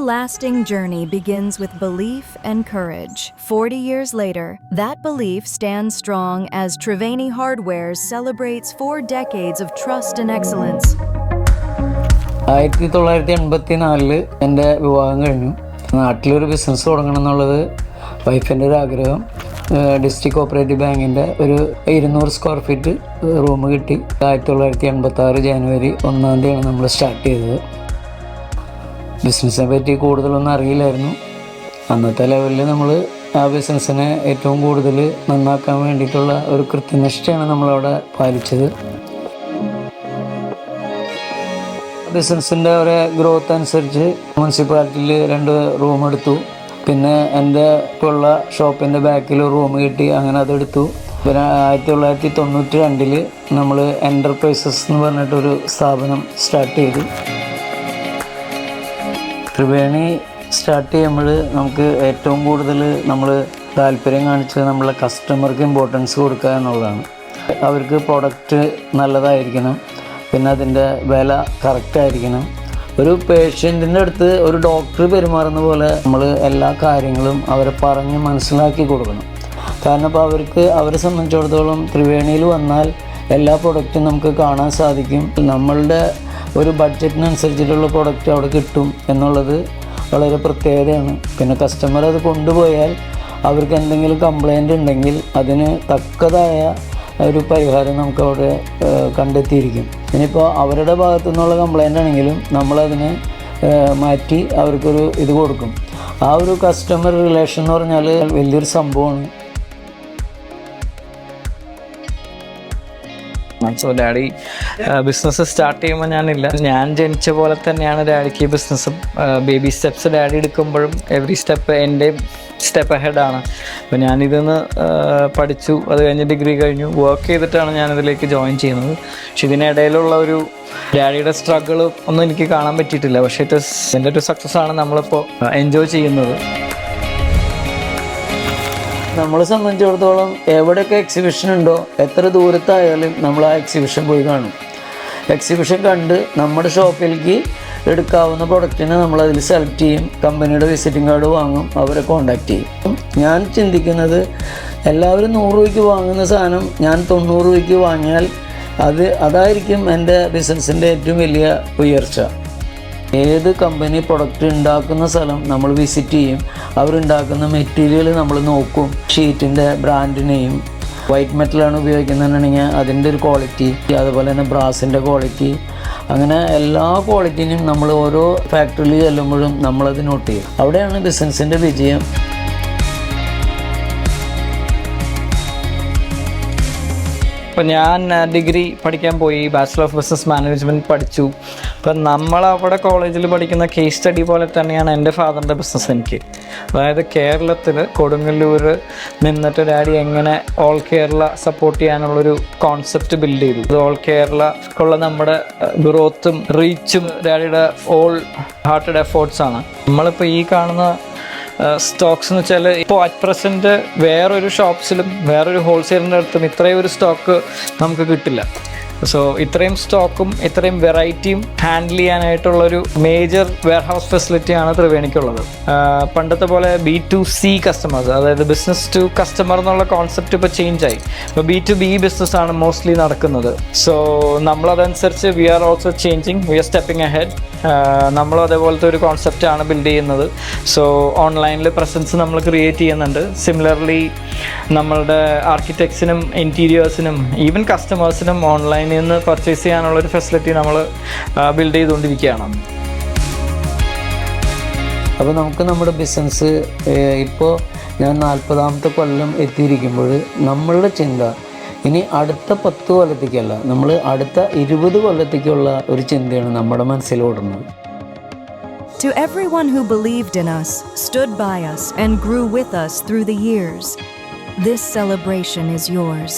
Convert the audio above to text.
lasting journey begins with belief and courage. 40 years later, that belief stands strong as Triveni Hardwares celebrates 4 decades of trust and excellence. 1984 എൻ്റെ വിവാഹം കഴിഞ്ഞു. നാട്ടിലൊരു business തുടങ്ങണം എന്നുള്ളത് വൈഫിൻ്റെ ഒരു ആഗ്രഹം. ഡിസ്ട്രിക്ട് കോപ്പറേറ്റീവ് ബാങ്കിൻ്റെ ഒരു 200 സ്ക്വയർ ഫീറ്റ് റൂം കിട്ടി. 1986 ജനുവരി 1 തീയതിയാണ് നമ്മൾ സ്റ്റാർട്ട് ചെയ്തത്. ബിസിനസ്സിനെ പറ്റി കൂടുതലൊന്നും അറിയില്ലായിരുന്നു. അന്നത്തെ ലെവലിൽ നമ്മൾ ആ ബിസിനസ്സിനെ ഏറ്റവും കൂടുതൽ നന്നാക്കാൻ വേണ്ടിയിട്ടുള്ള ഒരു കൃത്യനിഷ്ഠയാണ് നമ്മളവിടെ പാലിച്ചത്. ബിസിനസ്സിൻ്റെ ഒരു ഗ്രോത്ത് അനുസരിച്ച് മുനിസിപ്പാലിറ്റിയിൽ 2 റൂം എടുത്തു. പിന്നെ എൻ്റെ ഇപ്പോൾ ഉള്ള ഷോപ്പിൻ്റെ ബാക്കിൽ ഒരു റൂം കിട്ടി. അങ്ങനെ അതെടുത്തു. പിന്നെ 1992 നമ്മൾ എൻ്റർപ്രൈസസ് എന്ന് പറഞ്ഞിട്ടൊരു സ്ഥാപനം സ്റ്റാർട്ട് ചെയ്തു. ത്രിവേണി സ്റ്റാർട്ട് ചെയ്യുമ്പോൾ നമുക്ക് ഏറ്റവും കൂടുതൽ നമ്മൾ താല്പര്യം കാണിച്ചത് നമ്മളെ കസ്റ്റമർക്ക് ഇമ്പോർട്ടൻസ് കൊടുക്കുക എന്നുള്ളതാണ്. അവർക്ക് പ്രൊഡക്റ്റ് നല്ലതായിരിക്കണം, പിന്നെ അതിൻ്റെ വില കറക്റ്റായിരിക്കണം. ഒരു പേഷ്യൻറ്റിൻ്റെ അടുത്ത് ഒരു ഡോക്ടർ പെരുമാറുന്ന പോലെ നമ്മൾ എല്ലാ കാര്യങ്ങളും അവരെ പറഞ്ഞ് മനസ്സിലാക്കി കൊടുക്കണം. കാരണം ഇപ്പോൾ അവരെ സംബന്ധിച്ചിടത്തോളം ത്രിവേണിയിൽ വന്നാൽ എല്ലാ പ്രൊഡക്റ്റും നമുക്ക് കാണാൻ സാധിക്കും. നമ്മളുടെ ഒരു ബഡ്ജറ്റിനനുസരിച്ചിട്ടുള്ള പ്രൊഡക്റ്റ് അവിടെ കിട്ടും എന്നുള്ളത് വളരെ പ്രത്യേകതയാണ്. പിന്നെ കസ്റ്റമർ അത് കൊണ്ടുപോയാൽ അവർക്ക് എന്തെങ്കിലും കംപ്ലൈൻ്റ് ഉണ്ടെങ്കിൽ അതിന് തക്കതായ ഒരു പരിഹാരം നമുക്കവിടെ കണ്ടെത്തിയിരിക്കും. ഇനിയിപ്പോൾ അവരുടെ ഭാഗത്തു നിന്നുള്ള കംപ്ലൈൻ്റ് ആണെങ്കിലും നമ്മളതിനെ മാറ്റി അവർക്കൊരു ഇത് കൊടുക്കും. ആ ഒരു കസ്റ്റമർ റിലേഷൻ എന്ന് പറഞ്ഞാൽ വലിയൊരു സംഭവമാണ്. സോ ഡാഡി ബിസിനസ് സ്റ്റാർട്ട് ചെയ്യുമ്പോൾ ഞാൻ ജനിച്ച പോലെ തന്നെയാണ് ഡാഡിക്ക് ബിസിനസ്സും. ബേബി സ്റ്റെപ്സ് ഡാഡി എടുക്കുമ്പോഴും എവറി സ്റ്റെപ്പ് എൻ്റെ സ്റ്റെപ്പ് അഹെഡാണ്. അപ്പോൾ ഞാനിതൊന്ന് പഠിച്ചു. അത് കഴിഞ്ഞ് ഡിഗ്രി കഴിഞ്ഞു. വർക്ക് ചെയ്തിട്ടാണ് ഞാനിതിലേക്ക് ജോയിൻ ചെയ്യുന്നത്. പക്ഷെ ഇതിനിടയിലുള്ള ഒരു ഡാഡിയുടെ സ്ട്രഗിൾ ഒന്നും എനിക്ക് കാണാൻ പറ്റിയിട്ടില്ല. പക്ഷേ ഇതിൻ്റെ ഒരു സക്സസ് ആണ് നമ്മളിപ്പോൾ എൻജോയ് ചെയ്യുന്നത്. നമ്മളെ സംബന്ധിച്ചിടത്തോളം എവിടെയൊക്കെ എക്സിബിഷൻ ഉണ്ടോ, എത്ര ദൂരത്തായാലും നമ്മൾ ആ എക്സിബിഷൻ പോയി കാണും. എക്സിബിഷൻ കണ്ട് നമ്മുടെ ഷോപ്പിലേക്ക് എടുക്കാവുന്ന പ്രൊഡക്റ്റിനെ നമ്മളതിൽ സെലക്ട് ചെയ്യും. കമ്പനിയുടെ വിസിറ്റിംഗ് കാർഡ് വാങ്ങും, അവരെ കോണ്ടാക്ട് ചെയ്യും. ഞാൻ ചിന്തിക്കുന്നത് എല്ലാവരും 100 രൂപയ്ക്ക് വാങ്ങുന്ന സാധനം ഞാൻ 90 രൂപയ്ക്ക് വാങ്ങിയാൽ അതായിരിക്കും എൻ്റെ ബിസിനസ്സിൻ്റെ ഏറ്റവും വലിയ ഉയർച്ച. ഏത് കമ്പനി പ്രൊഡക്റ്റ് ഉണ്ടാക്കുന്ന സ്ഥലം നമ്മൾ വിസിറ്റ് ചെയ്യും. അവരുണ്ടാക്കുന്ന മെറ്റീരിയൽ നമ്മൾ നോക്കും. ഷീറ്റിൻ്റെ ബ്രാൻഡ് നെയിം, വൈറ്റ് മെറ്റലാണ് ഉപയോഗിക്കുന്നതെന്നുണ്ടെങ്കിൽ അതിൻ്റെ ഒരു ക്വാളിറ്റി, അതുപോലെ തന്നെ ബ്രാസിൻ്റെ ക്വാളിറ്റി, അങ്ങനെ എല്ലാ ക്വാളിറ്റിനും നമ്മൾ ഓരോ ഫാക്ടറിയിൽ ചെല്ലുമ്പോഴും നമ്മളത് നോട്ട് ചെയ്യും. അവിടെയാണ് ബിസിനസ്സിൻ്റെ വിജയം. അപ്പോൾ ഞാൻ ഡിഗ്രി പഠിക്കാൻ പോയി. ബാച്ചിലർ ഓഫ് ബിസിനസ് മാനേജ്മെൻറ്റ് പഠിച്ചു. അപ്പം നമ്മളവിടെ കോളേജിൽ പഠിക്കുന്ന കേസ് സ്റ്റഡി പോലെ തന്നെയാണ് എൻ്റെ ഫാദറിൻ്റെ ബിസിനസ് എനിക്ക്. അതായത് കേരളത്തിൽ കൊടുങ്ങല്ലൂർ നിന്നിട്ട് ഡാഡി എങ്ങനെ ഓൾ കേരള സപ്പോർട്ട് ചെയ്യാനുള്ളൊരു കോൺസെപ്റ്റ് ബിൽഡ് ചെയ്തു. അത് ഓൾ കേരളക്കുള്ള നമ്മുടെ ഗ്രോത്തും റീച്ചും ഡാഡിയുടെ ഓൾ ഹാർട്ടഡ് എഫേർട്സാണ്. നമ്മളിപ്പോൾ ഈ കാണുന്ന സ്റ്റോക്സ് എന്ന് വെച്ചാൽ ഇപ്പോൾ അറ്റ് പ്രസൻറ്റ് വേറൊരു ഷോപ്സിലും വേറൊരു ഹോൾസെയിലിൻ്റെ അടുത്തും ഇത്രയും ഒരു സ്റ്റോക്ക് നമുക്ക് കിട്ടില്ല. സോ ഇത്രയും സ്റ്റോക്കും ഇത്രയും വെറൈറ്റിയും ഹാൻഡിൽ ചെയ്യാനായിട്ടുള്ളൊരു മേജർ വെയർഹൗസ് ഫെസിലിറ്റിയാണ് ത്രിവേണിക്കുള്ളത്. പണ്ടത്തെ പോലെ B2C കസ്റ്റമേഴ്സ്, അതായത് ബിസിനസ് ടു കസ്റ്റമർ എന്നുള്ള കോൺസെപ്റ്റ് ഇപ്പോൾ ചേഞ്ച് ആയി. ഇപ്പോൾ B2B ബിസിനസ്സാണ് മോസ്റ്റ്ലി നടക്കുന്നത്. സോ നമ്മളതനുസരിച്ച് we are also changing, we are stepping ahead. നമ്മളും അതേപോലത്തെ ഒരു കോൺസെപ്റ്റാണ് ബിൽഡ് ചെയ്യുന്നത്. സോ ഓൺലൈനിൽ പ്രസൻസ് നമ്മൾ ക്രിയേറ്റ് ചെയ്യുന്നുണ്ട്. സിമിലർലി നമ്മളുടെ ആർക്കിടെക്ട്സിനും ഇൻറ്റീരിയേഴ്സിനും ഈവൻ കസ്റ്റമേഴ്സിനും ഓൺലൈനിൽ നിന്ന് പർച്ചേസ് ചെയ്യാനുള്ളൊരു ഫെസിലിറ്റി നമ്മൾ ബിൽഡ് ചെയ്തുകൊണ്ടിരിക്കുകയാണ്. അപ്പോൾ നമുക്ക് നമ്മുടെ ബിസിനസ് ഇപ്പോൾ ഞാൻ 40ാമത്തെ കൊല്ലം എത്തിയിരിക്കുമ്പോൾ നമ്മളുടെ ചിന്ത ഇനി അടുത്ത 10 കൊല്ലത്തേക്കല്ല, നമ്മൾ അടുത്ത 20 കൊല്ലത്തേക്കുള്ള ഒരു ചിന്തയാണ് നമ്മുടെ മനസ്സിലോടുന്നത്. To everyone who believed in us, stood by us, and grew with us through the years, this celebration is yours.